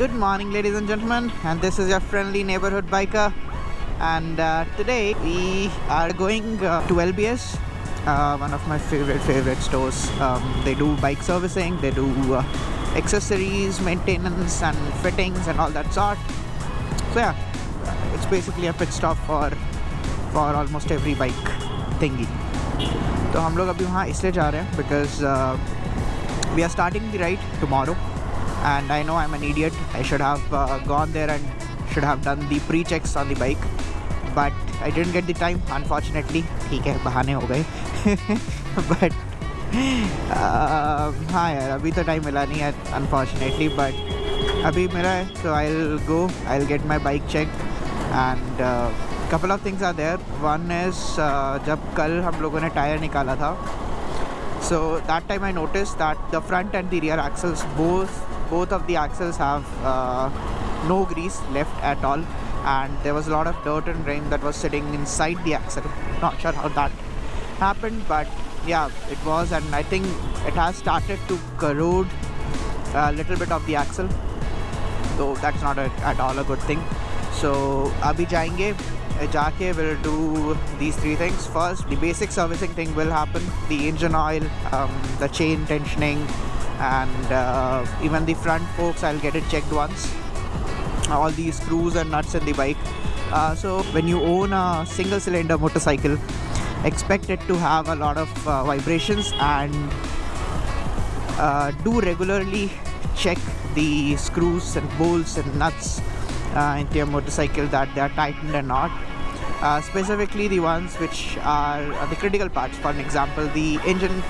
Good morning, ladies and gentlemen, and this is your friendly neighborhood biker. And today we are going to LBS, one of my favorite stores. They do bike servicing, they do accessories, maintenance, and fittings, and all that sort. So yeah, it's basically a pit stop for almost every bike thingy. तो हम लोग अभी वहाँ इसलिए जा रहे हैं because we are starting the ride tomorrow. And I know I'm an idiot. I should have gone there and should have done the pre-checks on the bike, but I didn't get the time, unfortunately. ठीक है, बहाने हो गए. But हाँ यार, अभी तो time मिला नहीं है unfortunately, but अभी मिला है, so I'll get my bike checked. And couple of things are there. One is जब कल हम लोगों ने टायर निकाला था, so that time I noticed that the front and the rear axles, both of the axles have no grease left at all, and there was a lot of dirt and rain that was sitting inside the axle. Not sure how that happened, but yeah, it was, and I think it has started to corrode a little bit of the axle, so that's not at all a good thing. So abhi jayenge, jaake we'll do these three things. First, the basic servicing thing will happen: the engine oil, the chain tensioning, and even the front forks I'll get it checked once. All these screws and nuts in the bike. So when you own a single cylinder motorcycle, expect it to have a lot of vibrations, and do regularly check the screws and bolts and nuts into your motorcycle, that they are tightened or not. Specifically the ones which are the critical parts. For an example, the engine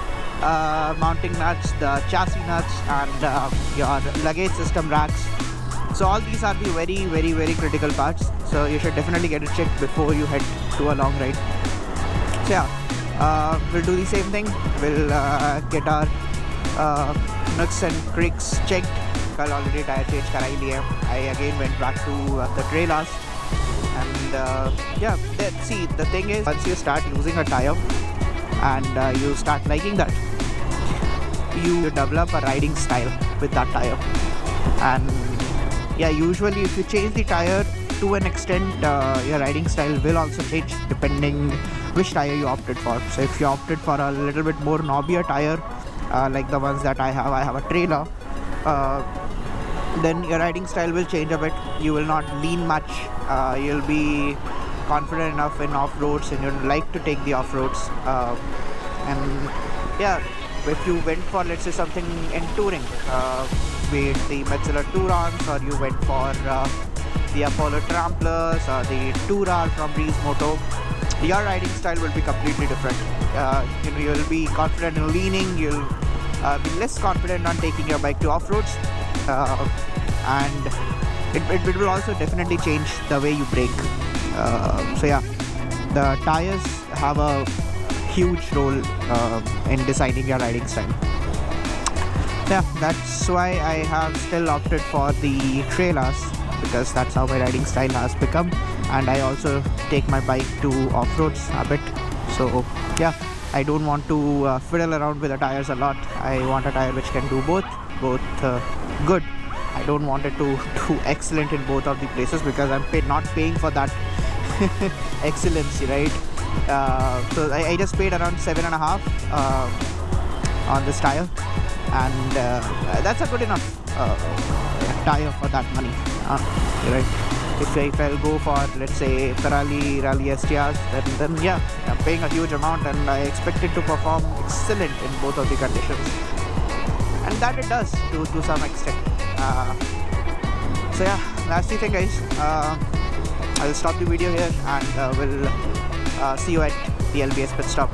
mounting nuts, the chassis nuts, and your luggage system racks. So all these are the very critical parts, so you should definitely get it checked before you head to a long ride. So yeah, we'll do the same thing. We'll get our nooks and creeks checked. Kal already tire change kara hi liye. I again went back to the trailers, and yeah, see, the thing is, once you start using a tire and you start liking that, you develop a riding style with that tire. And yeah, usually if you change the tire, to an extent your riding style will also change depending which tire you opted for. So if you opted for a little bit more knobbier tire, like the ones that I have a trailer, then your riding style will change a bit. You will not lean much. You'll be confident enough in off-roads, and you'd like to take the off-roads. And yeah, if you went for, let's say, something in touring, be it the Metzeler Tourons, or you went for the Apollo Tramplers or the Tourer from Rees Moto, your riding style will be completely different. You'll be confident in leaning, you'll be less confident on taking your bike to off-roads, and it will also definitely change the way you brake. So yeah, the tires have a huge role in deciding your riding style. Yeah, that's why I have still opted for the trailers, because that's how my riding style has become, and I also take my bike to off-roads a bit. So yeah, I don't want to fiddle around with the tires a lot. I want a tire which can do both good. I don't want it to do excellent in both of the places, because I'm not paying for that excellency, right? So I just paid around 7.5 on this tire, and that's a good enough tire for that money, right? If I'll go for, let's say, Ferrari Rally STRs, then yeah, I'm paying a huge amount, and I expect it to perform excellent in both of the conditions, and that it does to some extent. So yeah, that's the thing, guys. I'll stop the video here, and we'll see you at the LBS pit stop.